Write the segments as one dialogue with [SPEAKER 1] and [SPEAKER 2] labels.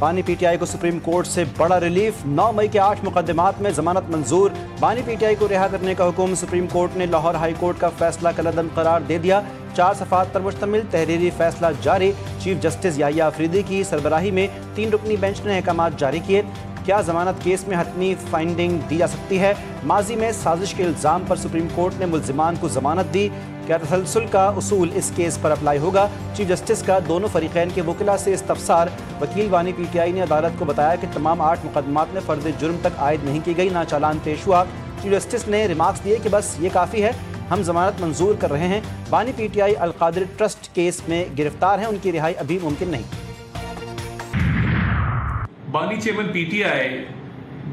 [SPEAKER 1] बानी पीटीआई को supreme court से बड़ा रिलीफ। 9 मई के 8 मुकदमात में जमानत मंजूर। बानी पीटीआई को रिहा करने का हुक्म। सुप्रीम कोर्ट ने लाहौर हाई कोर्ट का फैसला कलअदम करार दे दिया। 4 सफ़ात पर मुश्तमिल तहरीरी फैसला जारी। चीफ जस्टिस याहिया अफरीदी की सरबराही में 3 रुकनी बेंच ने अहकामात जारी किए। क्या जमानत केस में हतमी फाइंडिंग दी जा सकती है? माजी में साजिश के इल्ज़ाम पर सुप्रीम कोर्ट ने मुल्जिमान को जमानत दी। क्या तसलसल का उसूल इस केस पर अप्लाई होगा? चीफ जस्टिस का दोनों फरीकैन के वकीला से इस्तफसार। वकील बानी पीटीआई ने अदालत को बताया कि तमाम 8 मुकदमात में फ़र्द जुर्म तक आयद नहीं की गई, ना चालान पेश हुआ। चीफ जस्टिस ने रिमार्क्स दिए कि बस ये काफ़ी है, हम जमानत मंजूर कर रहे हैं। बानी पीटीआई अलकादिर ट्रस्ट केस में गिरफ्तार हैं, उनकी रिहाई अभी मुमकिन नहीं।
[SPEAKER 2] बानी चेयरमैन पीटीआई,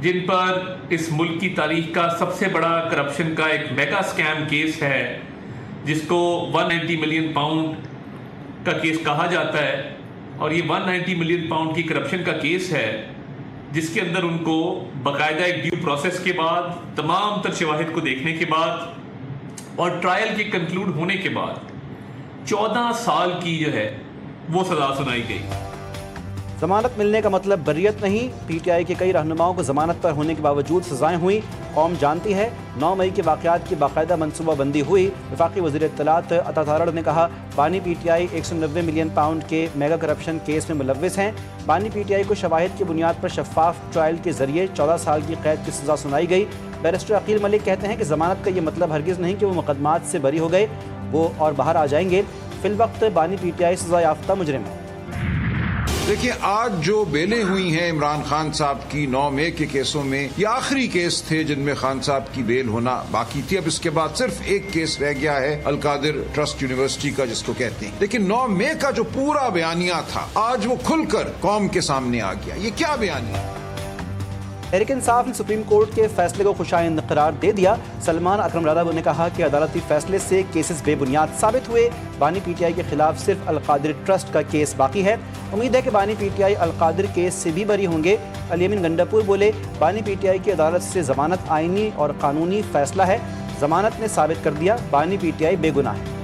[SPEAKER 2] जिन पर इस मुल्क की तारीख का सबसे बड़ा करप्शन का एक मेगा स्कैम केस है, जिसको 190 मिलियन पाउंड का केस कहा जाता है, और ये 190 मिलियन पाउंड की करप्शन का केस है, जिसके अंदर उनको बाकायदा एक ड्यू प्रोसेस के बाद, तमाम तर शवाहिद को देखने के बाद और ट्रायल के कंक्लूड होने के बाद 14 साल की जो है वो सजा सुनाई गई।
[SPEAKER 1] जमानत मिलने का मतलब बर्रियत नहीं। पीटीआई के कई रहनुमाओं को जमानत पर होने के बावजूद सजाएं हुई। कौम जानती है 9 मई के वाक़यात की बाकायदा मनसूबाबंदी हुई। वफाकी वज़ीर इत्तलात अता तारड़ ने कहा, बानी पीटीआई 190 मिलियन पाउंड के मेगा करप्शन केस में मुलव्विस हैं। बानी पीटीआई को शवाहिद की बुनियाद पर शफाफ ट्रायल के जरिए 14 साल की कैद की सजा सुनाई गई। बैरिस्टर अकील मलिक कहते हैं कि जमानत का ये मतलब हरगिज़ नहीं कि वो मुकदमात से बरी हो गए, वो और बाहर आ जाएंगे। फिलवक्त बानी पीटीआई सजा याफ्ता मुजरिम है।
[SPEAKER 3] देखिए, आज जो बेलें हुई हैं इमरान खान साहब की 9 मई के केसों में, ये आखिरी केस थे जिनमें खान साहब की बेल होना बाकी थी। अब इसके बाद सिर्फ एक केस रह गया है, अलकादिर ट्रस्ट यूनिवर्सिटी का, जिसको कहते हैं। लेकिन 9 मई का जो पूरा बयानिया था, आज वो खुलकर कौम के सामने आ गया। ये क्या बयानिया?
[SPEAKER 1] तहरीक इंसाफ ने सुप्रीम कोर्ट के फैसले को खुशाइंद करार दे दिया। सलमान अकरम राधा ने कहा कि अदालती फैसले से केसेस बेबुनियाद साबित हुए। बानी पीटीआई के खिलाफ सिर्फ अलकादिर ट्रस्ट का केस बाकी है। उम्मीद है कि बानी पीटीआई अलकादिर केस से भी बरी होंगे। अलीमीन गंडापुर बोले, बानी पीटीआई की अदालत से जमानत आईनी और कानूनी फैसला है। जमानत ने साबित कर दिया बानी पीटीआई बेगुनाह है।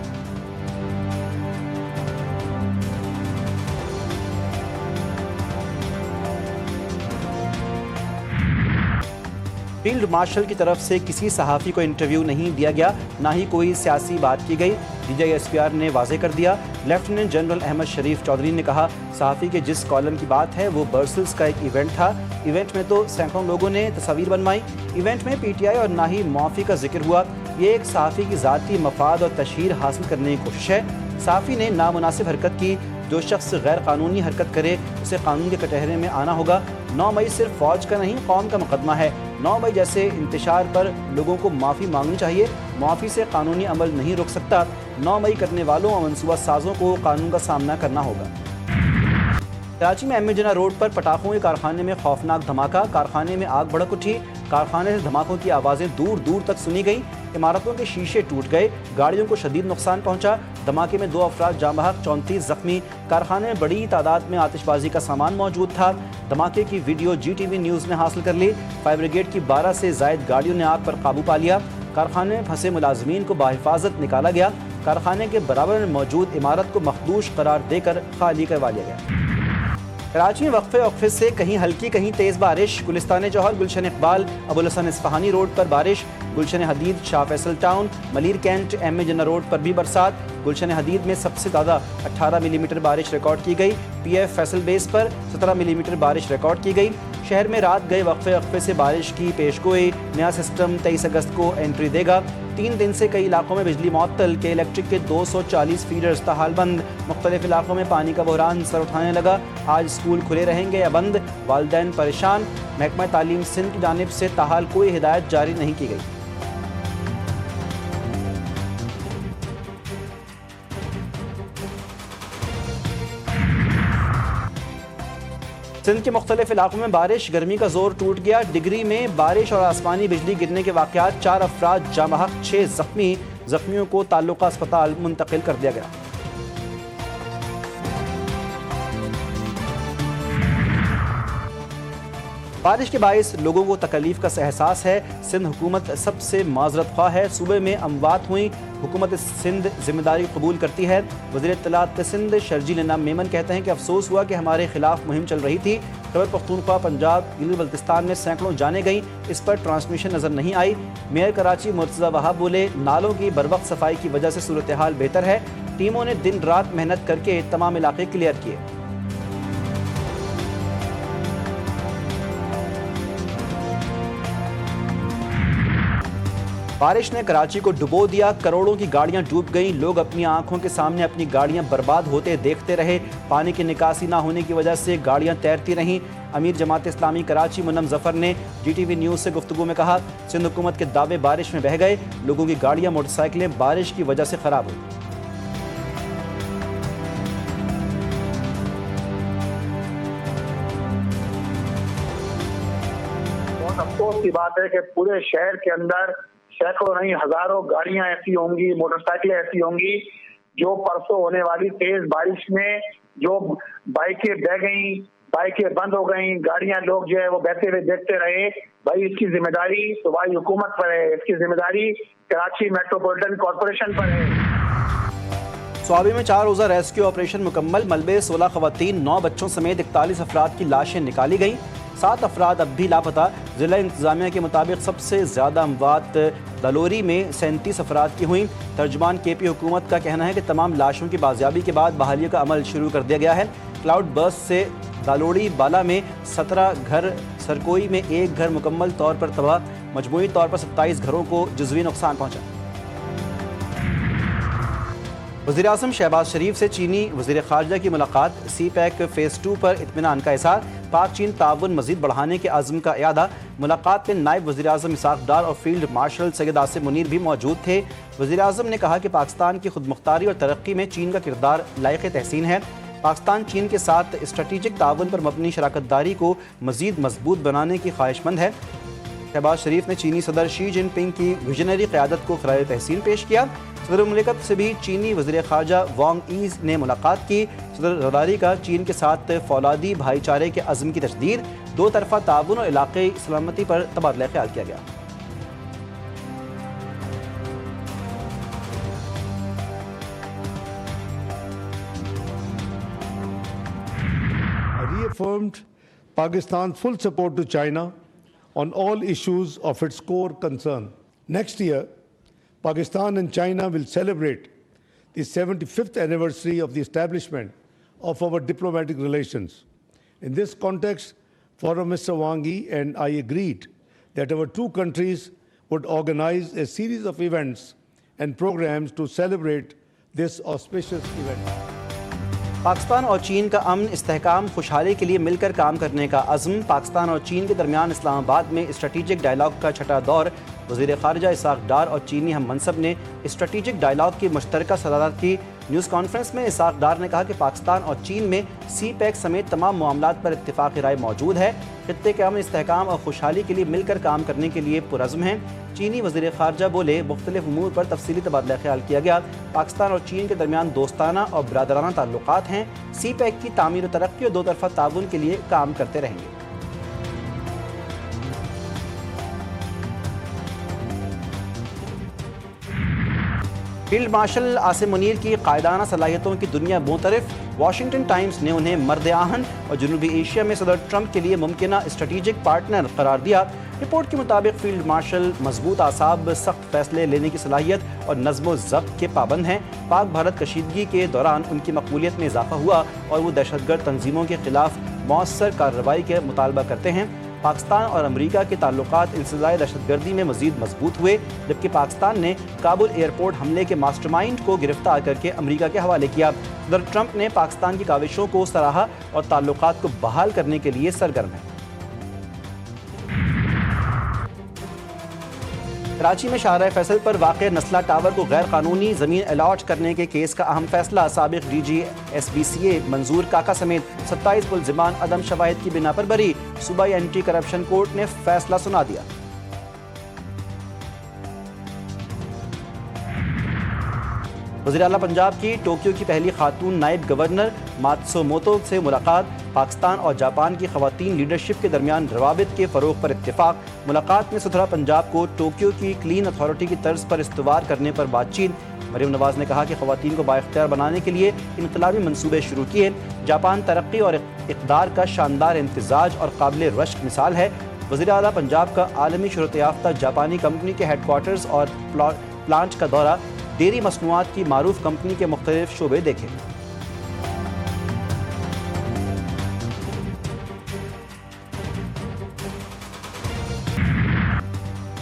[SPEAKER 1] फील्ड मार्शल की तरफ से किसी सहाफ़ी को इंटरव्यू नहीं दिया गया, ना ही कोई सियासी बात की गई। DGSPR ने वाजे कर दिया। लेफ्टिनेंट जनरल अहमद शरीफ चौधरी ने कहा, सहाफ़ी के जिस कॉलम की बात है वो बर्सल्स का एक इवेंट था। इवेंट में तो सैकड़ों लोगों ने तस्वीर बनवाई। इवेंट में पीटीआई और ना ही मुआफ़ी का जिक्र हुआ। ये एक सहाफ़ी की ज़ाती मफाद और तशहीर हासिल करने की कोशिश है। सहाफ़ी ने नामुनासिब हरकत की। जो शख्स गैर कानूनी हरकत करे उसे कानून के कटहरे में आना होगा। 9 मई सिर्फ फ़ौज का नहीं, कौम का मुकदमा है। 9 मई जैसे इंतशार पर लोगों को माफ़ी मांगनी चाहिए। मुआफ़ी से कानूनी अमल नहीं रुक सकता। 9 मई करने वालों और मनसूबा साजों को कानून का सामना करना होगा। कराची में MA जिन्ना रोड पर पटाखों के कारखाने में खौफनाक धमाका। कारखाने में आग भड़क उठी। कारखाने से धमाकों की आवाज़ें दूर दूर तक सुनी गई। इमारतों के शीशे टूट गए। गाड़ियों को शदीद नुकसान पहुंचा। धमाके में 2 अफराद जाँ बहक, 34 जख्मी। कारखाने में बड़ी तादाद में आतिशबाजी का सामान मौजूद था। धमाके की वीडियो GTV न्यूज़ ने हासिल कर ली। फायर ब्रिगेड की 12 से ज़ायद गाड़ियों ने आग पर काबू पा लिया। कारखाने में फंसे मुलाजमीन को बाहिफाजत निकाला गया। कारखाने के बराबर में मौजूद इमारत को मखदूश करार देकर खाली करवा लिया गया। कराची में वक्फे से कहीं हल्की कहीं तेज़ बारिश। गुलिस्तान जौहर, गुलशन इकबाल, अबुल हसन इस्फहानी रोड पर बारिश। Gulshan Hadeed, Shah Faisal town, Malir cantt, MA Jinnah road पर भी बरसात। गुलशन हदीद में सबसे ज़्यादा 18 मिलीमीटर बारिश रिकॉर्ड की गई। PF फैसल बेस पर 17 मिलीमीटर बारिश रिकॉर्ड की गई। शहर में रात गए वक्फे से बारिश की पेशगोई। नया सिस्टम 23 अगस्त को एंट्री देगा। 3 दिन से कई इलाकों में बिजली मुअत्तल। के इलेक्ट्रिक के 240 फीडर्स ताहाल बंद। मुख्तलिफ इलाकों में पानी का बहरान सर उठाने लगा। आज स्कूल खुले रहेंगे या बंद? वालिदैन परेशान। महकमा तालीम सिंध की जानिब से ताहाल कोई हिदायत जारी नहीं की गई। सिंध के मुख्तलिफ इलाकों में बारिश। गर्मी का जोर टूट गया। डिग्री में बारिश और आसमानी बिजली गिरने के वाक़यात। 4 अफराद जाँ बहक, 6 जख्मी। जख्मियों को ताल्लुका अस्पताल मुंतकिल कर दिया गया। बारिश के बाइस लोगों को तकलीफ का एहसास है। सिंध हुकूमत सबसे माजरत ख्वाह है। सूबे में अमवात हुई, हुकूमत सिंध जिम्मेदारी कबूल करती है। वज़ीर इत्तलात सिंध शर्जील इनाम मेमन कहते हैं कि अफसोस हुआ कि हमारे खिलाफ मुहिम चल रही थी। खैबर पख्तूनख्वा, पंजाब, गिलगित बल्तिस्तान में सैकड़ों जाने गईं, इस पर ट्रांसमिशन नजर नहीं आई। मेयर कराची मुर्तज़ा वहाब बोले, नालों की बरवक्त सफाई की वजह से सूरत हाल बेहतर है। टीमों ने दिन रात मेहनत करके तमाम इलाके क्लियर किए। बारिश ने कराची को डुबो दिया, करोड़ों की गाड़ियां डूब गईं। लोग अपनी आंखों के सामने अपनी गाड़ियां बर्बाद होते देखते रहे। पानी की निकासी ना होने की वजह से गाड़ियां तैरती रहीं। अमीर जमात इस्लामी कराची मुन्नम जफर ने GTV न्यूज़ से गुफ्तगू में कहा, सिंध हुकूमत के दावे बारिश में बह गए। लोगों की गाड़ियां, मोटरसाइकिलें बारिश की वजह से खराब हुई।
[SPEAKER 4] बहुत अफसोस की बात है कि पूरे शहर के अंदर सैकड़ों नहीं हजारों गाड़ियां ऐसी होंगी, मोटरसाइकिलें ऐसी होंगी जो परसों होने वाली तेज बारिश में जो बाइकें बह गई, बाइकें बंद हो गई, गाड़ियां लोग जो है वो बहते हुए देखते रहे। भाई इसकी जिम्मेदारी सूबाई हुकूमत पर है, इसकी जिम्मेदारी कराची मेट्रोपॉलिटन कॉरपोरेशन पर है।
[SPEAKER 1] स्वाबी में 4 रोज़ा रेस्क्यू ऑपरेशन मुकम्मल। मलबे 16 खवातीन, 9 बच्चों समेत 41 अफराद की लाशें निकाली गईं। 7 अफराद अब भी लापता। जिला इंतजामिया के मुताबिक सबसे ज़्यादा अमवात दलोरी में 37 अफराद की हुई। तर्जुमान KP हुकूमत का कहना है कि तमाम लाशों की बाजियाबी के बाद बहाली का अमल शुरू कर दिया गया है। क्लाउड बर्स्ट से दालोड़ी बाला में 17 घर, सरकोई में 1 घर मुकम्मल तौर पर तबाह। मजमूई तौर पर 27 घरों को जुज़वी नुकसान पहुँचा। वज़ीर आज़म शहबाज शरीफ से चीनी वज़ीर ख़ारजा की मुलाकात। CPEC फ़ेज़ 2 पर इत्मीनान का इज़हार। पाक चीन ताउन मज़ीद बढ़ाने के अज़्म का इयादा। मुलाकात में नायब वज़ीर आज़म इसाक़ डार और फील्ड मार्शल सैयद आसिम मुनीर भी मौजूद थे। वज़ीर आज़म ने कहा कि पाकिस्तान की खुदमुख्तारी और तरक्की में चीन का किरदार लायक़ तहसीन है। पाकिस्तान चीन के साथ स्ट्रेटेजिक ताउन पर मबनी शराकतदारी को मज़ीद मजबूत बनाने की ख्वाहिशमंद है। शहबाज शरीफ ने चीनी सदर शी जिनपिंग की विजनरी क़यादत को ख़राज तहसीन पेश किया। सदर मुमलिकत से भी चीनी वज़ीर ख़ारजा वांग यी ने मुलाकात की। सदर ज़रदारी का चीन के साथ फौलादी भाईचारे के अज़्म की तजदीद, 2 तरफ़ा ताउन और इलाक़ाई सलामती पर तबादला ख्याल किया गया।
[SPEAKER 5] Reaffirmed Pakistan's full support to China on all issues of its core concern. Next year, Pakistan and China will celebrate the 75th anniversary of the establishment of our diplomatic relations. In this context, Foreign Minister Wang Yi and I agreed that our two countries would organize a series of events and programs to celebrate this auspicious event.
[SPEAKER 1] Pakistan और चीन का अमन, इस्तेहकाम, खुशहाली के लिए मिलकर काम करने का अज़्म। पाकिस्तान और चीन के दरमियान इस्लामाबाद में स्ट्रेटेजिक डायलॉग का छठा दौर। वज़ीर ख़ारजा इसाक़ डार और चीनी हम मनसब ने स्ट्रेटेजिक डायलॉग की मुश्तरका सदारत की। न्यूज़ कॉन्फ्रेंस में इसाक़ डार ने कहा कि पाकिस्तान और चीन में CPEC समेत तमाम मामलात पर इत्तिफ़ाक़ राय मौजूद है। खित्ते के अमन, इस्तेहकाम और खुशहाली के लिए मिलकर काम करने के लिए पुरज़्म हैं। चीनी वज़ीर ख़ारजा बोले, मुख्तलिफ़ उमूर पर तफसीली तबादला ख्याल किया गया। पाकिस्तान और चीन के दरमियान दोस्ताना और बरादराना ताल्लुक़ात हैं। CPEC की तामीर और तरक्की और 2 तरफ़ा ताउन के लिए काम करते रहेंगे। फील्ड मार्शल आसिम मुनीर की कायदाना सलाहियतों की दुनिया मोतरफ। वाशिंगटन टाइम्स ने उन्हें मर्द आहन और जनूबी एशिया में सदर ट्रंप के लिए मुमकिना स्ट्रेटेजिक पार्टनर करार दिया। रिपोर्ट के मुताबिक फील्ड मार्शल मजबूत आसाब, सख्त फैसले लेने की सलाहियत और नज़्म ज़ब्त के पाबंद हैं। पाक भारत कशीदगी के दौरान उनकी मकबूलियत में इजाफा हुआ और वो दहशतगर्द तंजीमों के खिलाफ मौसर कार्रवाई के मुतालबा करते हैं। पाकिस्तान और अमेरिका के ताल्लुकात इंसदाए दहशतगर्दी में मजीद मजबूत हुए, जबकि पाकिस्तान ने काबुल एयरपोर्ट हमले के मास्टरमाइंड को गिरफ्तार करके अमेरिका के हवाले किया। सदर ट्रंप ने पाकिस्तान की काविशों को सराहा और ताल्लुकात को बहाल करने के लिए सरगर्म है। कराची में शाहराह फैसल पर वाक़े नस्ला टावर को गैर कानूनी ज़मीन अलॉट करने के केस का अहम फैसला। साबिक DG SBCA मंजूर काका समेत 27 मुल्ज़िमान अदम शवाहिद की बिना पर बरी। सूबाई एंटी करप्शन कोर्ट ने फैसला सुना दिया। वज़ीर आला पंजाब की टोक्यो की पहली खातून नायब गवर्नर मात्सुमोतो से मुलाकात। पाकिस्तान और जापान की खवातीन लीडरशिप के दरमियान रवाबित के फ़रोग़ पर इत्तेफाक। मुलाकात में सुथरा पंजाब को टोक्यो की क्लीन अथॉरिटी की तर्ज पर इस्तवार करने पर बातचीत। मरीम नवाज ने कहा कि खवातीन को बाइख्तियार बनाने के लिए इनकलाबी मंसूबे शुरू किए। जापान तरक्की और इक़दार का शानदार इम्तिजाज और काबिल रश्क मिसाल है। वज़ीर आला पंजाब का आलमी शोहरत याफ्ता जापानी कंपनी के हेडक्वार्टर्स और प्लांट का दौरा। डेयरी मसनूआत की मारूफ कंपनी के मुख्तलिफ शोबे देखे।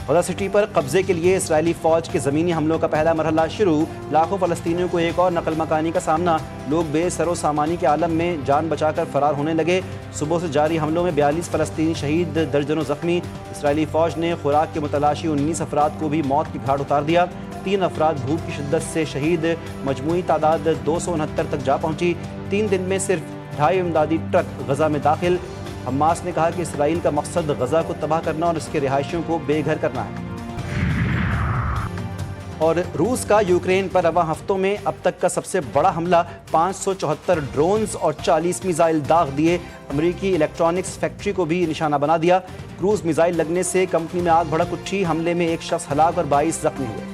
[SPEAKER 1] गज़ा सिटी पर कब्जे के लिए इसराइली फ़ौज के ज़मीनी हमलों का पहला मरहला शुरू। लाखों फ़लस्तीनियों को एक और नकल मकानी का सामना। लोग बेसरो सामानी के आलम में जान बचाकर फ़रार होने लगे। सुबह से जारी हमलों में 42 फ़लस्तीनी शहीद, दर्जनों ज़ख्मी। इसराइली फ़ौज ने खुराक के मुतलाशी 19 अफराद को भी मौत की घाट उतार दिया। 3 अफराद भूख की शिद्दत से शहीद। मजमूई तादाद 269 तक जा पहुँची। 3 दिन में सिर्फ 2.5 इमदादी ट्रक गज़ा में दाखिल। हमास ने कहा कि इसराइल का मकसद गज़ा को तबाह करना और इसके रिहायशियों को बेघर करना है। और रूस का यूक्रेन पर रवां हफ्तों में अब तक का सबसे बड़ा हमला। 574 ड्रोन्स और 40 मिसाइल दाग दिए। अमेरिकी इलेक्ट्रॉनिक्स फैक्ट्री को भी निशाना बना दिया। क्रूज मिसाइल लगने से कंपनी में आग भड़क उठी। हमले में एक शख्स हलाक और 22 जख्मी हुए।